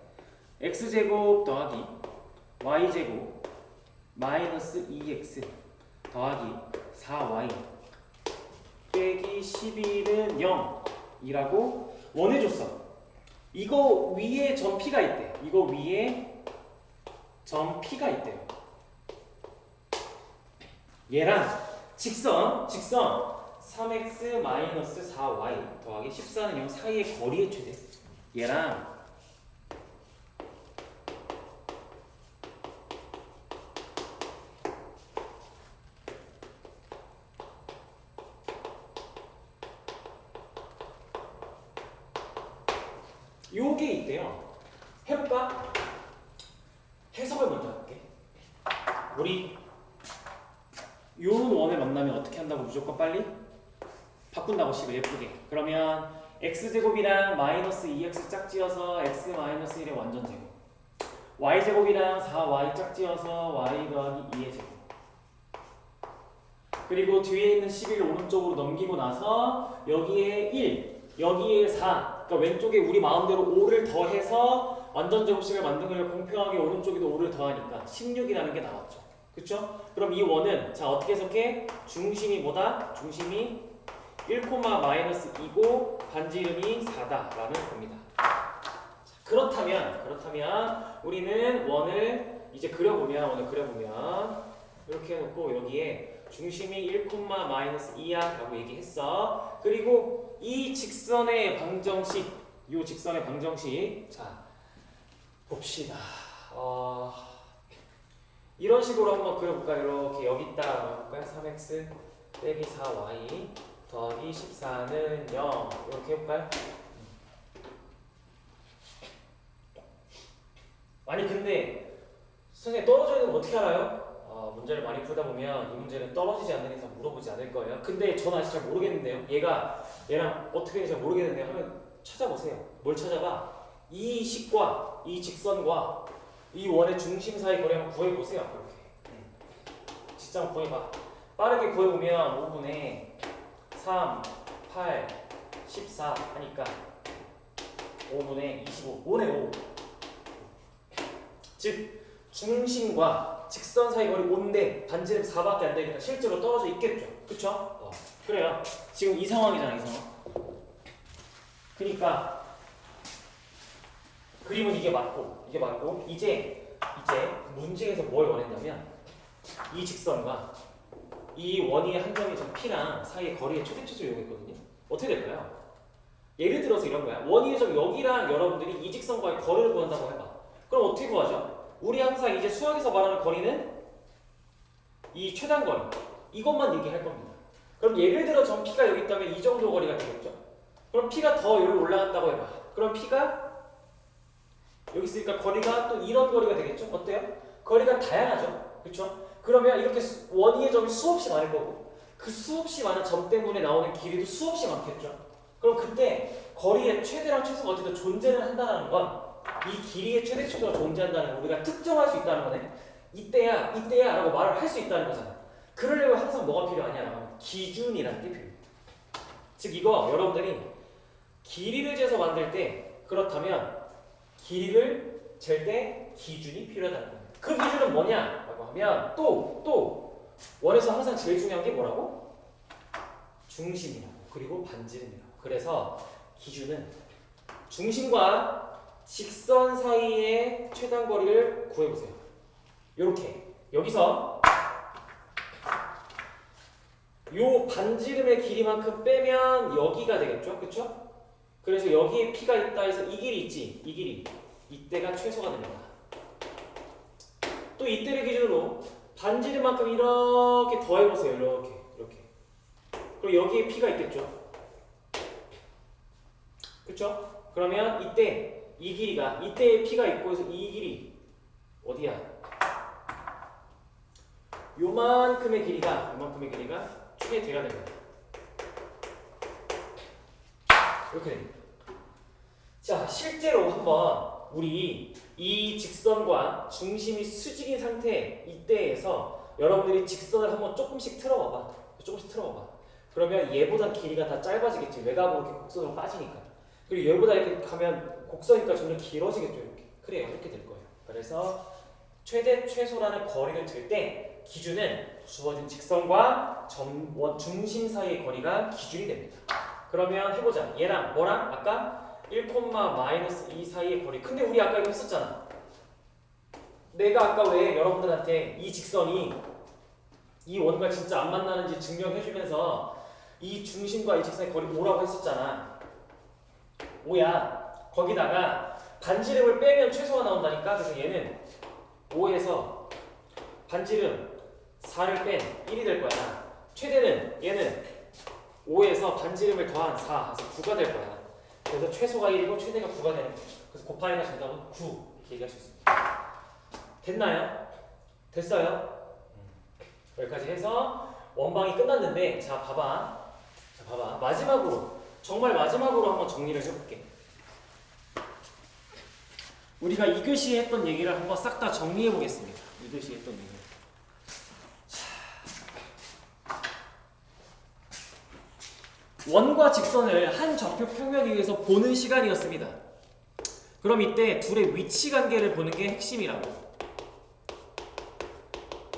x제곱 더하기 y제곱 마이너스 2x 더하기 4y 빼기 11은 0이라고 원해줬어. 이거 위에 점 P가 있대. 이거 위에 점 P가 있대요. 얘랑 직선 3x 마이너스 4y 더하기 14는 0 사이의 거리의 최대. 얘랑 요게 있대요. 해볼까? 해석을 먼저 할게. 우리 요런 원을 만나면 어떻게 한다고 무조건 빨리 바꾼다고 식을 예쁘게. 그러면 x제곱이랑 마이너스 2x 짝지어서 x 마이너스 1의 완전 제곱, y제곱이랑 4y 짝지어서 y 더하기 2의 제곱, 그리고 뒤에 있는 11을 오른쪽으로 넘기고 나서 여기에 1, 여기에 4, 그러니까 왼쪽에 우리 마음대로 5를 더해서 완전 제곱식을 만든 걸 공평하게 오른쪽에도 5를 더하니까 16이라는 게 나왔죠. 그쵸? 그럼 이 원은 자 어떻게 해석해? 중심이 뭐다? 중심이 1, 마이너스 2고 반지름이 4다라는 겁니다. 그렇다면 우리는 원을 이제 그려보면 이렇게 해놓고 여기에 중심이 1, 마이너스 2야 라고 얘기했어. 그리고 이 직선의 방정식, 요 직선의 방정식 자 봅시다. 이런 식으로 한번 그려볼까요? 이렇게 여기다 볼까요? 3x 빼기 4y 더하기 14는 0 이렇게 해볼까요? 아니 근데 선생님 떨어져 있는 거 어떻게 알아요? 문제를 많이 풀다 보면 이 문제는 떨어지지 않는 이상 물어보지 않을 거예요. 근데 전 아직 잘 모르겠는데요. 얘랑 어떻게 되는지 잘 모르겠는데 하면 찾아보세요. 뭘 찾아봐? 이 식과 이 직선과 이 원의 중심 사이 거리 한번 구해보세요. 이렇게 진짜 한번 구해봐. 빠르게 구해보면 5분의 3, 8, 14 하니까 5분의 25, 5네 5. 즉 중심과 직선 사이 거리 5인데 반지름 4밖에 안 되니까 실제로 떨어져 있겠죠. 그쵸? 그래요. 지금 이 상황이잖아, 이 상황. 그러니까 그림은 이게 맞고 이제 문제에서 뭘 원했냐면 이 직선과 이 원위의 한 점이 점 P랑 사이의 거리의 최대치수를 이용했거든요. 어떻게 될까요? 예를 들어서 이런 거야. 원위의 점 여기랑 여러분들이 이 직선과의 거리를 구한다고 해봐. 그럼 어떻게 구하죠? 우리 항상 이제 수학에서 말하는 거리는 이 최단 거리 이것만 얘기할 겁니다. 그럼 예를 들어 점 P가 여기 있다면 이 정도 거리가 되겠죠? 그럼 P가 더 여기로 올라갔다고 해봐. 그럼 P가 여기 있으니까 거리가 또 이런 거리가 되겠죠? 어때요? 거리가 다양하죠? 그렇죠? 그러면 이렇게 원위의 점이 수없이 많을 거고 그 수없이 많은 점 때문에 나오는 길이도 수없이 많겠죠? 그럼 그때 거리의 최대랑 최소가 어쨌든 존재를 한다는 건 이 길이의 최대 최소가 존재한다는 걸 우리가 특정할 수 있다는 거네. 이때야 라고 말을 할 수 있다는 거잖아. 그러려면 항상 뭐가 필요하냐? 기준이라는 게 필요해. 즉 이거 여러분들이 길이를 재서 만들 때 그렇다면 길이를 잴 때 기준이 필요하다는 거예요. 그 기준은 뭐냐라고 하면 또 원에서 항상 제일 중요한 게 뭐라고? 중심이라고 그리고 반지름이라고. 그래서 기준은 중심과 직선 사이의 최단 거리를 구해보세요. 이렇게 여기서 요 반지름의 길이만큼 빼면 여기가 되겠죠? 그쵸? 그래서 여기에 P가 있다 해서 이 길이 있지? 이 길이 이때가 최소가 됩니다. 또 이때를 기준으로 반지름만큼 이렇게 더해보세요. 이렇게 그리고 여기에 P가 있겠죠? 그쵸? 그러면 이때 이 길이가 이때에 P가 있고 해서 이 길이 어디야? 요만큼의 길이가 최대가 됩니다. 이렇게 됩니다. 자, 실제로 한번 우리 이 직선과 중심이 수직인 상태 이때에서 여러분들이 직선을 한번 조금씩 틀어봐봐. 그러면 얘보다 길이가 다 짧아지겠지. 외곽으로 이렇게 곡선으로 빠지니까. 그리고 얘보다 이렇게 가면 곡선이니까 점점 길어지겠죠. 이렇게. 그래요. 이렇게 될 거예요. 그래서 최대 최소라는 거리를 들 때 기준은 주어진 직선과 중심 사이의 거리가 기준이 됩니다. 그러면 해보자. 얘랑 뭐랑 아까 1,-2 사이의 거리. 근데 우리 아까 이거 했었잖아. 내가 아까 왜 여러분들한테 이 직선이 이 원과 진짜 안 만나는지 증명해주면서 이 중심과 이 직선의 거리 뭐라고 했었잖아. 5야. 거기다가 반지름을 빼면 최소가 나온다니까. 그래서 얘는 5에서 반지름 4를 뺀 1이 될 거야. 최대는 얘는 5에서 반지름을 더한 4, 그래서 9가 될 거야. 그래서 최소가 1이고 최대가 9가 되는 거야. 그래서 곱하기가 정답은 9 이렇게 얘기할 수 있습니다. 됐나요? 됐어요? 여기까지 해서 원방이 끝났는데 자 봐봐. 마지막으로 정말 마지막으로 한번 정리를 해볼게. 우리가 2교시에 했던 얘기를 한번 싹 다 정리해 보겠습니다. 2교시에 했던 얘기. 원과 직선을 한 좌표 평면 위에서 보는 시간이었습니다. 그럼 이때 둘의 위치 관계를 보는 게 핵심이라고.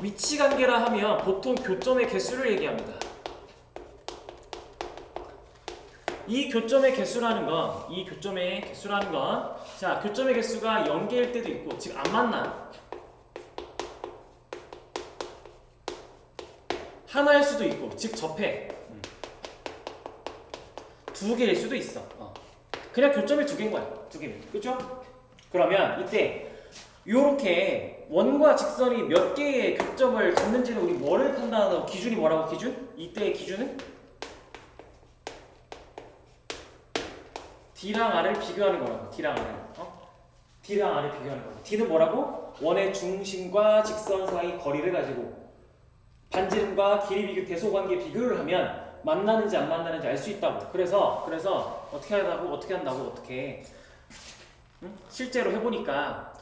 위치 관계라 하면 보통 교점의 개수를 얘기합니다. 이 교점의 개수라는 건, 자, 교점의 개수가 0개일 때도 있고, 즉 안 만나. 하나일 수도 있고, 즉 접해. 2개일 수도 있어. 그냥 교점이 2개인 거야. 2개면. 그쵸? 그러면 이때 요렇게 원과 직선이 몇 개의 교점을 갖는지는 우리 뭐를 판단하고 기준이 뭐라고 기준? 이때의 기준은? D랑 R을 비교하는 거라고. D랑 R을 비교하는 거라고. D는 뭐라고? 원의 중심과 직선 사이 거리를 가지고 반지름과 길이 비교, 대소관계 비교를 하면 만나는지 안 만나는지 알 수 있다고. 그래서 어떻게 한다고 응? 실제로 해보니까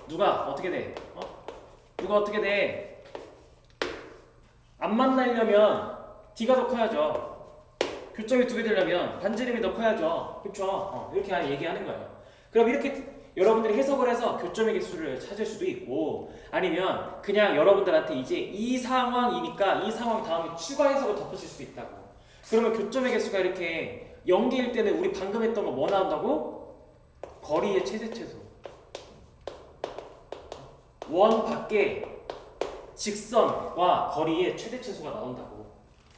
누가 어떻게 돼? 누가 어떻게 돼? 안 만나려면 D가 더 커야죠. 교점이 2개 되려면 반지름이 더 커야죠. 그쵸? 이렇게 얘기하는 거예요. 그럼 이렇게 여러분들이 해석을 해서 교점의 개수를 찾을 수도 있고, 아니면 그냥 여러분들한테 이제 이 상황이니까 이 상황 다음에 추가 해석을 덧붙일 수도 있다고. 그러면 교점의 개수가 이렇게 0개일 때는 우리 방금 했던 거 뭐 나온다고? 거리의 최대 최소. 원 밖에 직선과 거리의 최대 최소가 나온다고.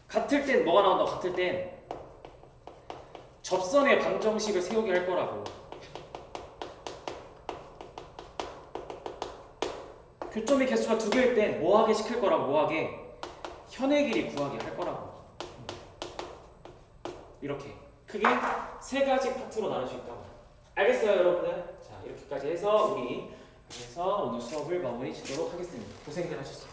같을 땐 뭐가 나온다고? 같을 땐 접선의 방정식을 세우게 할 거라고. 교점의 개수가 2개일 땐 뭐하게 시킬 거라고. 뭐하게? 현의 길이 구하게 할 거라고. 이렇게 크게 3가지 파트로 나눌 수 있다고. 알겠어요 여러분들? 자, 이렇게까지 해서 우리 오늘 수업을 마무리 짓도록 하겠습니다. 고생들 하셨습니다.